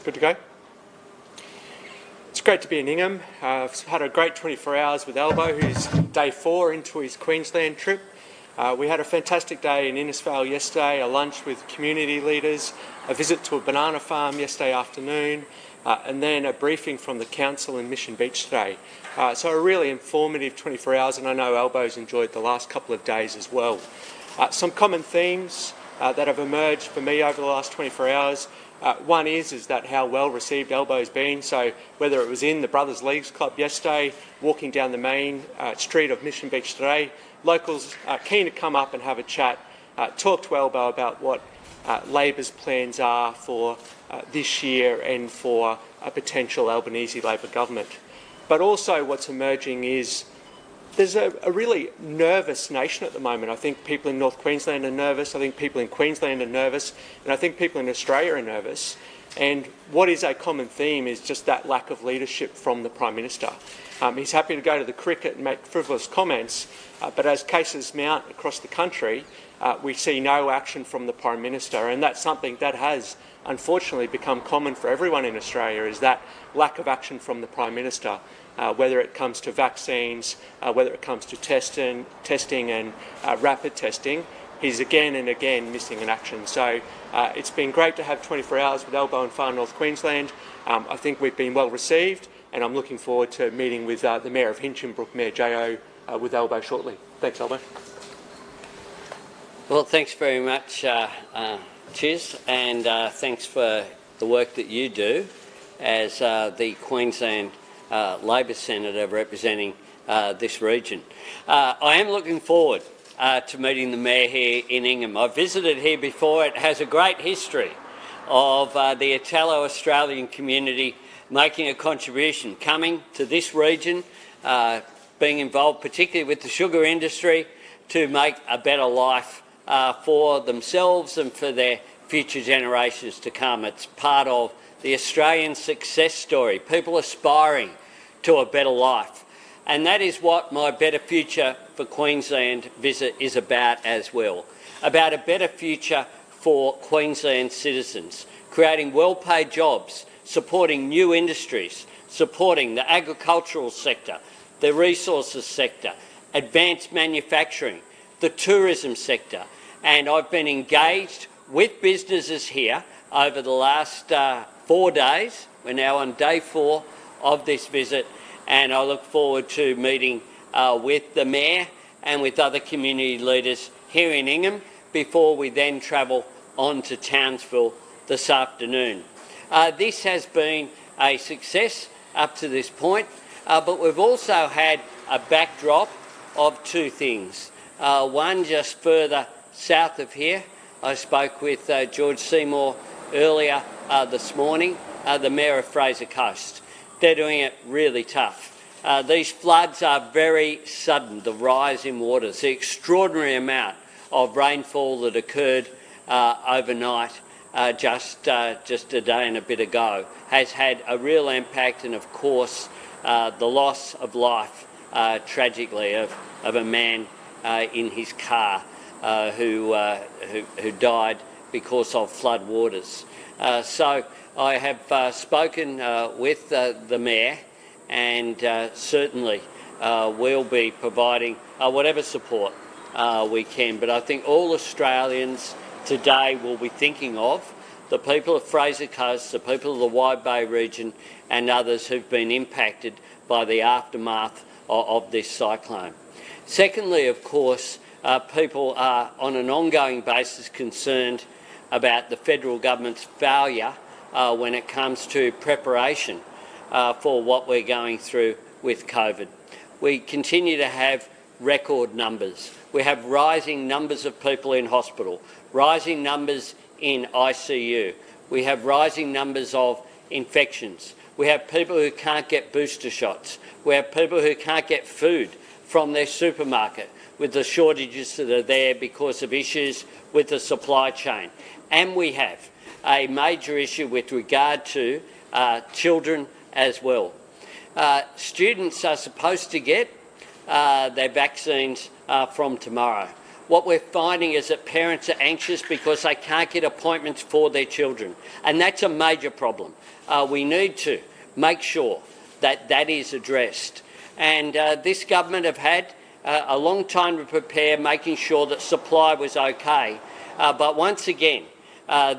Good to go? It's great to be in Ingham. I've had a great 24 hours with Albo, who's day 4 into his Queensland trip. We had a fantastic day in Innisfail yesterday, a lunch with community leaders, a visit to a banana farm yesterday afternoon, and then a briefing from the council in Mission Beach today. So a really informative 24 hours, and I know Albo's enjoyed the last couple of days as well. Some common themes that have emerged for me over the last 24 hours. One is that how well received Albo's been. So whether it was in the Brothers Leagues Club yesterday, walking down the main street of Mission Beach today, locals are keen to come up and have a chat, talk to Albo about what Labor's plans are for this year and for a potential Albanese Labor government. But also what's emerging is there's a really nervous nation at the moment. I think people in North Queensland are nervous, I think people in Queensland are nervous, and I think people in Australia are nervous. And what is a common theme is just that lack of leadership from the Prime Minister. He's happy to go to the cricket and make frivolous comments, but as cases mount across the country, we see no action from the Prime Minister, and that's something that has unfortunately become common for everyone in Australia, is that lack of action from the Prime Minister. Whether it comes to vaccines, whether it comes to testing and rapid testing, he's again and again missing an action. So it's been great to have 24 hours with Albo in far North Queensland. I think we've been well received, and I'm looking forward to meeting with the Mayor of Hinchinbrook, Mayor Jo, with Albo shortly. Thanks, Albo. Well, thanks very much, Chiz, and thanks for the work that you do as the Queensland Labor Senator representing this region. I am looking forward to meeting the Mayor here in Ingham. I've visited here before. It has a great history of the Italo-Australian community making a contribution, coming to this region, being involved particularly with the sugar industry to make a better life for themselves and for their future generations to come. It's part of the Australian success story, people aspiring to a better life. And that is what my Better Future for Queensland visit is about as well, about a better future for Queensland citizens, creating well-paid jobs, supporting new industries, supporting the agricultural sector, the resources sector, advanced manufacturing, the tourism sector. And I've been engaged with businesses here over the last 4 days. We're now on day 4 of this visit, and I look forward to meeting with the Mayor and with other community leaders here in Ingham before we then travel on to Townsville this afternoon. This has been a success up to this point, but we've also had a backdrop of 2 things. One, just further south of here, I spoke with George Seymour earlier this morning, the Mayor of Fraser Coast. They're doing it really tough. These floods are very sudden, the rise in waters, the extraordinary amount of rainfall that occurred overnight just a day and a bit ago has had a real impact, and of course the loss of life, tragically, of a man in his car who died because of flood waters. So I have spoken with the Mayor, and certainly we'll be providing whatever support we can. But I think all Australians today will be thinking of the people of Fraser Coast, the people of the Wide Bay region, and others who've been impacted by the aftermath of this cyclone. Secondly, of course, people are on an ongoing basis concerned about the federal government's failure when it comes to preparation for what we're going through with COVID. We continue to have record numbers. We have rising numbers of people in hospital, rising numbers in ICU. We have rising numbers of infections. We have people who can't get booster shots. We have people who can't get food from their supermarket with the shortages that are there because of issues with the supply chain. And we have a major issue with regard to children as well. Students are supposed to get their vaccines from tomorrow. what we're finding is that parents are anxious because they can't get appointments for their children, and that's a major problem. We need to make sure that that is addressed. And this government have had a long time to prepare, making sure that supply was okay. But once again,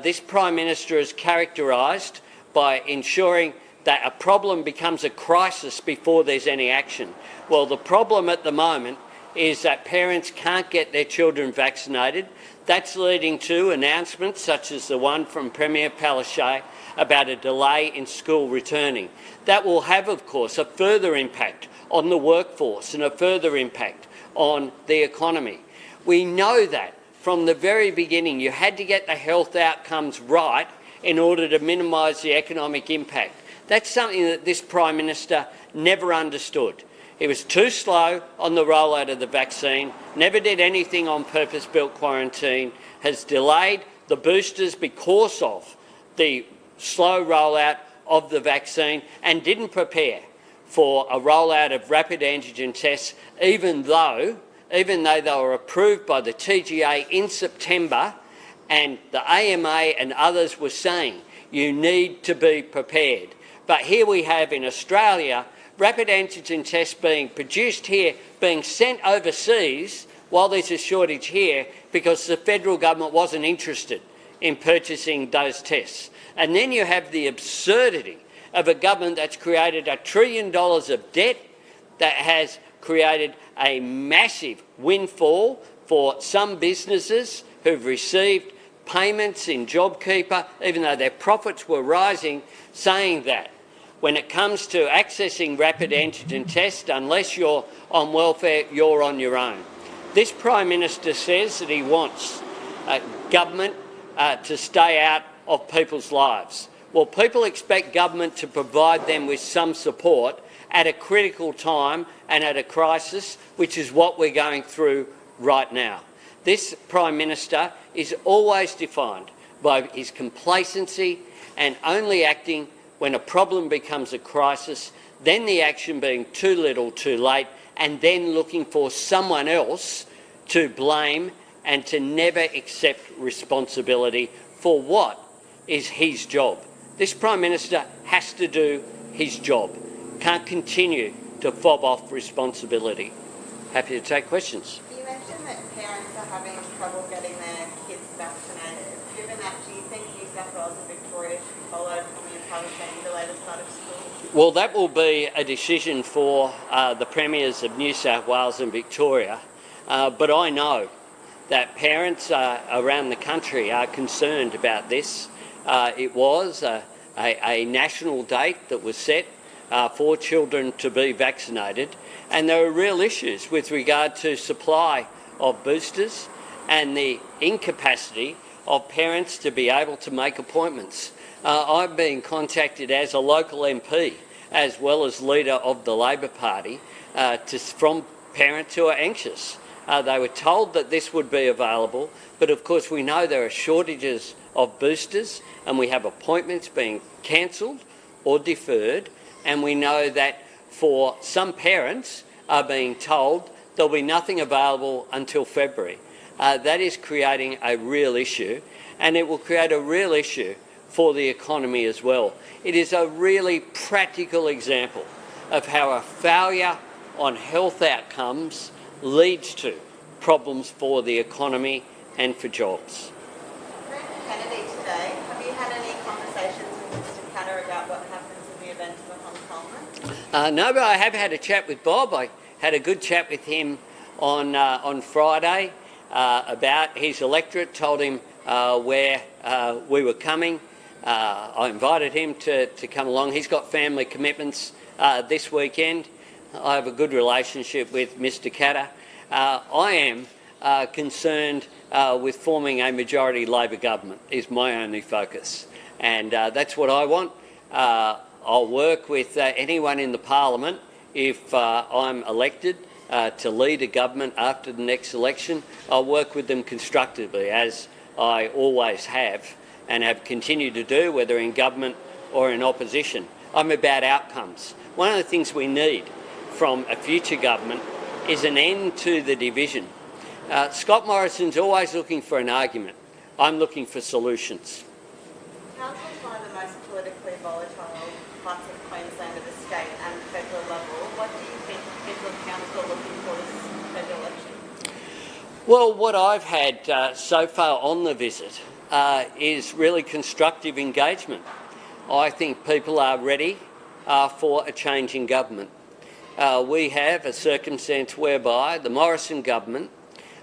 this Prime Minister is characterised by ensuring that a problem becomes a crisis before there's any action. Well, the problem at the moment is that parents can't get their children vaccinated. That's leading to announcements such as the one from Premier Palaszczuk about a delay in school returning. That will have, of course, a further impact on the workforce and a further impact on the economy. We know that from the very beginning you had to get the health outcomes right in order to minimise the economic impact. That's something that this Prime Minister never understood. He was too slow on the rollout of the vaccine, never did anything on purpose-built quarantine, has delayed the boosters because of the slow rollout of the vaccine, and didn't prepare for a rollout of rapid antigen tests, even though they were approved by the TGA in September, and the AMA and others were saying you need to be prepared. But here we have in Australia rapid antigen tests being produced here, being sent overseas while there's a shortage here because the federal government wasn't interested in purchasing those tests. And then you have the absurdity of a government that's created $1 trillion of debt, that has created a massive windfall for some businesses who've received payments in JobKeeper, even though their profits were rising, saying that when it comes to accessing rapid antigen tests, unless you're on welfare, you're on your own. This Prime Minister says that he wants government to stay out of people's lives. Well, people expect government to provide them with some support at a critical time and at a crisis, which is what we're going through right now. This Prime Minister is always defined by his complacency and only acting when a problem becomes a crisis, then the action being too little, too late, and then looking for someone else to blame and to never accept responsibility for what is his job. This Prime Minister has to do his job, can't continue to fob off responsibility. Happy to take questions. You mentioned that parents are having trouble getting their kids vaccinated. Given that, do you think New South Wales and Victoria should follow Premier Palaszczuk delay the start of school? Well, that will be a decision for the Premiers of New South Wales and Victoria, but I know that parents around the country are concerned about this. It was a national date that was set for children to be vaccinated, and there are real issues with regard to supply of boosters and the incapacity of parents to be able to make appointments. I've been contacted as a local MP, as well as leader of the Labor Party, from parents who are anxious. They were told that this would be available, but of course we know there are shortages of boosters, and we have appointments being cancelled or deferred, and we know that for some parents are being told there'll be nothing available until February. That is creating a real issue, and it will create a real issue for the economy as well. It is a really practical example of how a failure on health outcomes leads to problems for the economy and for jobs. Kennedy today, have you had any conversations with Mr Katter about what happens in the event of a Hong Kong? No, but I have had a chat with Bob. I had a good chat with him on Friday about his electorate, told him where we were coming. I invited him to come along. He's got family commitments this weekend. I have a good relationship with Mr Katter. I am concerned with forming a majority Labor government is my only focus, and that's what I want. I'll work with anyone in the Parliament if I'm elected to lead a government after the next election. I'll work with them constructively, as I always have and have continued to do, whether in government or in opposition. I'm about outcomes. One of the things we need from a future government is an end to the division. Scott Morrison's always looking for an argument. I'm looking for solutions. Council is one of the most politically volatile parts of Queensland at the state and federal level. What do you think people of council are looking for this federal election? Well, what I've had so far on the visit is really constructive engagement. I think people are ready for a change in government. We have a circumstance whereby the Morrison government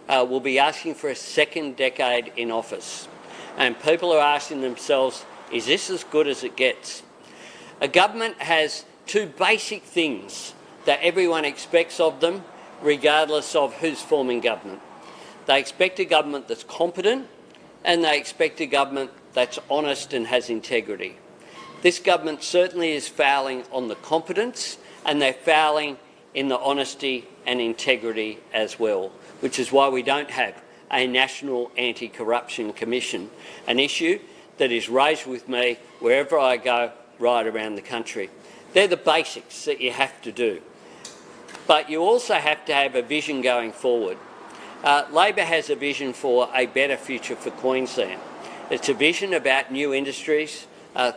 will be asking for a second decade in office. And people are asking themselves, is this as good as it gets? A government has two basic things that everyone expects of them, regardless of who's forming government. They expect a government that's competent, and they expect a government that's honest and has integrity. This government certainly is failing on the competence, and they're failing in the honesty and integrity as well, which is why we don't have a National Anti-Corruption Commission, an issue that is raised with me wherever I go right around the country. They're the basics that you have to do. But you also have to have a vision going forward. Labor has a vision for a better future for Queensland. It's a vision about new industries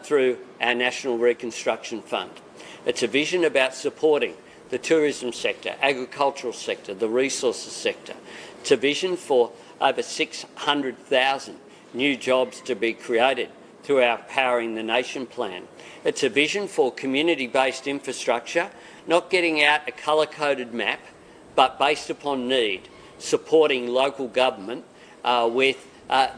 through our National Reconstruction Fund. It's a vision about supporting the tourism sector, agricultural sector, the resources sector. It's a vision for over 600,000 new jobs to be created through our Powering the Nation plan. It's a vision for community-based infrastructure, not getting out a colour-coded map, but based upon need, supporting local government with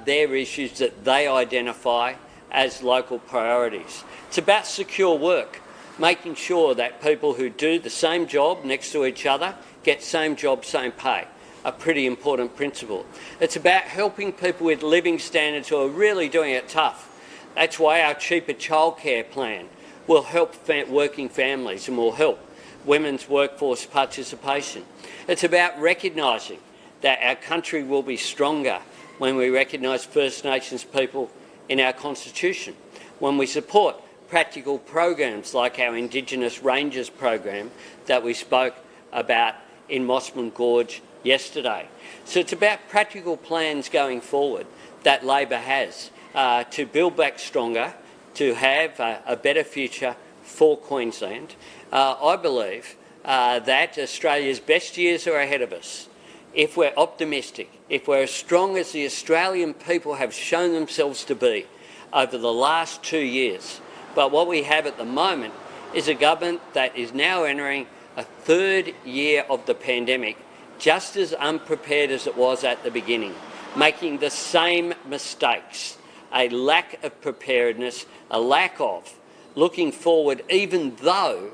their issues that they identify as local priorities. It's about secure work, making sure that people who do the same job next to each other get same job, same pay, a pretty important principle. It's about helping people with living standards who are really doing it tough. That's why our cheaper childcare plan will help working families and will help women's workforce participation. It's about recognising that our country will be stronger when we recognise First Nations people in our Constitution, when we support practical programs like our Indigenous Rangers program that we spoke about in Mossman Gorge yesterday. So it's about practical plans going forward that Labor has to build back stronger, to have a better future for Queensland. I believe that Australia's best years are ahead of us. If we're optimistic, if we're as strong as the Australian people have shown themselves to be over the last 2 years. But what we have at the moment is a government that is now entering a third year of the pandemic, just as unprepared as it was at the beginning, making the same mistakes, a lack of preparedness, a lack of looking forward, even though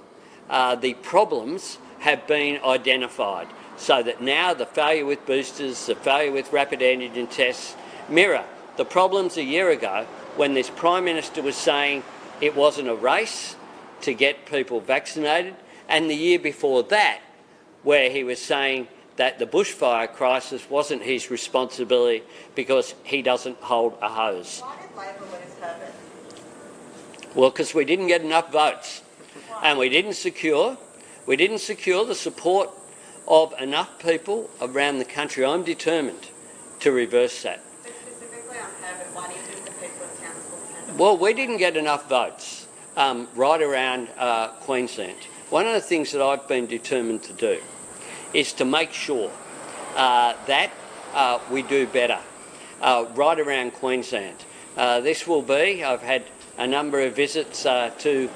the problems have been identified. So that now the failure with boosters, the failure with rapid antigen tests mirror the problems a year ago when this Prime Minister was saying it wasn't a race to get people vaccinated, and the year before that where he was saying that the bushfire crisis wasn't his responsibility because he doesn't hold a hose. Why did Labor lose Herbert? Well, because we didn't get enough votes. And we didn't secure the support of enough people around the country. I'm determined to reverse that. But specifically on Herbert, why do you think the people of Townsville turned? Well, we didn't get enough votes right around Queensland. One of the things that I've been determined to do is to make sure that we do better right around Queensland. This will be, I've had a number of visits to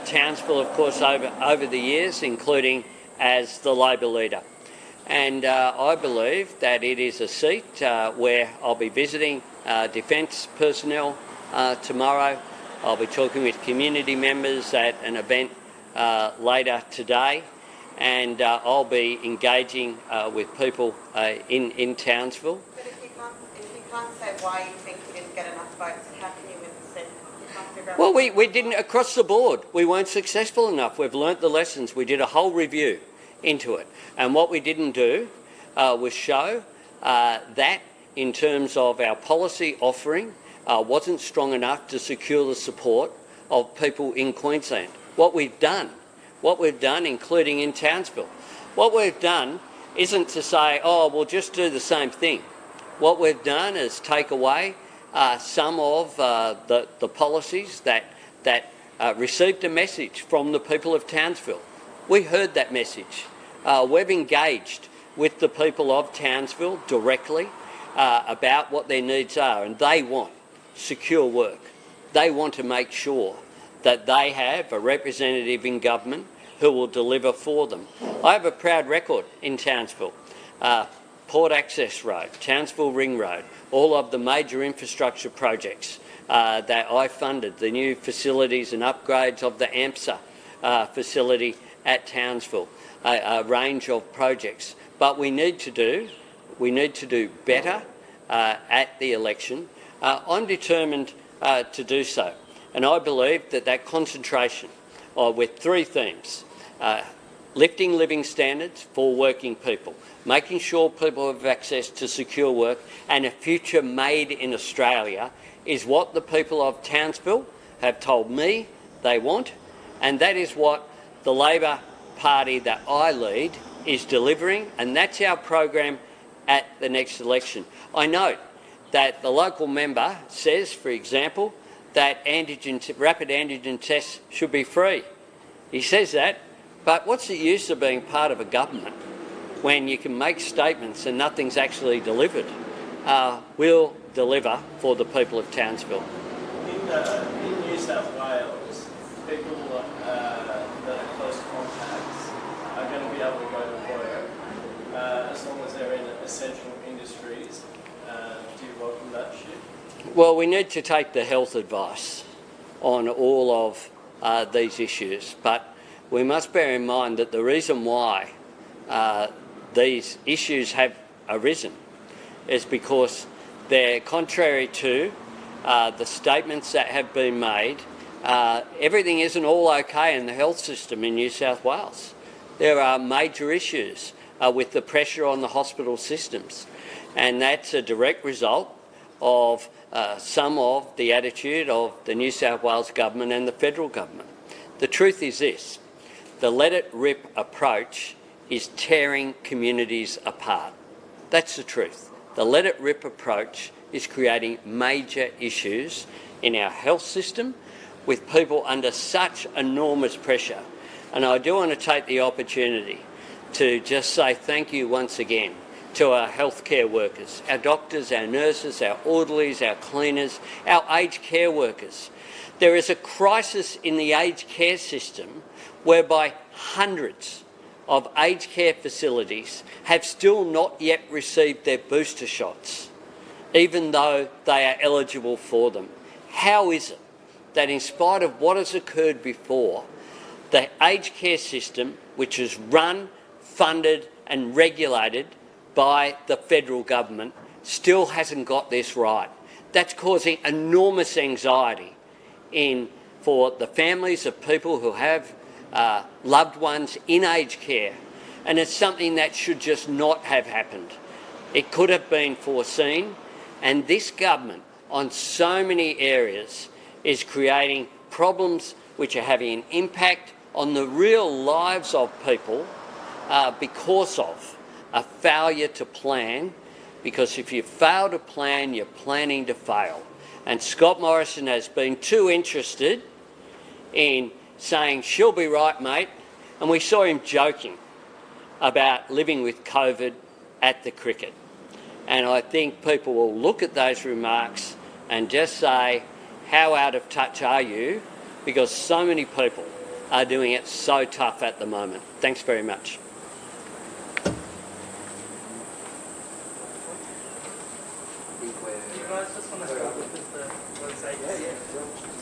Townsville, of course, over the years, including as the Labor leader. And I believe that it is a seat where I'll be visiting defence personnel tomorrow. I'll be talking with community members at an event later today, and I'll be engaging with people in Townsville. But if you can't say why you think you didn't get enough votes, how can you win the seat? You can't figure out Well, we didn't, across the board, we weren't successful enough. We've learnt the lessons. We did a whole review into it. And what we didn't do was show that in terms of our policy offering wasn't strong enough to secure the support of people in Queensland. What we've done, including in Townsville, what we've done isn't to say, oh, we'll just do the same thing. What we've done is take away some of the policies that received a message from the people of Townsville. We heard that message. We've engaged with the people of Townsville directly about what their needs are, and they want secure work. They want to make sure that they have a representative in government who will deliver for them. I have a proud record in Townsville. Port Access Road, Townsville Ring Road, all of the major infrastructure projects that I funded, the new facilities and upgrades of the AMSA facility at Townsville, a range of projects. But we need to do better at the election. I'm determined to do so, and I believe that concentration with three themes: lifting living standards for working people, making sure people have access to secure work, and a future made in Australia is what the people of Townsville have told me they want, and that is what the Labor Party that I lead is delivering, and that's our program at the next election. I note that the local member says, for example, that rapid antigen tests should be free. He says that, but what's the use of being part of a government when you can make statements and nothing's actually delivered? We'll deliver for the people of Townsville. In New South Wales, people that are close contacts are going to be able to go to work as long as they're in essential industries. Do you welcome that shift? Well, we need to take the health advice on all of these issues, but we must bear in mind that the reason why these issues have arisen is because they're contrary to the statements that have been made. Everything isn't all okay in the health system in New South Wales. There are major issues with the pressure on the hospital systems, and that's a direct result of some of the attitude of the New South Wales government and the federal government. The truth is this: the let it rip approach is tearing communities apart. That's the truth. The let it rip approach is creating major issues in our health system with people under such enormous pressure. And I do want to take the opportunity to just say thank you once again to our healthcare workers, our doctors, our nurses, our orderlies, our cleaners, our aged care workers. There is a crisis in the aged care system whereby hundreds of aged care facilities have still not yet received their booster shots, even though they are eligible for them. How is it that in spite of what has occurred before, the aged care system, which is run, funded and regulated by the federal government, still hasn't got this right? That's causing enormous anxiety for the families of people who have loved ones in aged care, and it's something that should just not have happened. It could have been foreseen, and this government on so many areas is creating problems which are having an impact on the real lives of people because of a failure to plan, because if you fail to plan, you're planning to fail. And Scott Morrison has been too interested in saying, she'll be right, mate. And we saw him joking about living with COVID at the cricket. And I think people will look at those remarks and just say, how out of touch are you? Because so many people are doing it so tough at the moment. Thanks very much. You guys just want to start with the website? Yeah.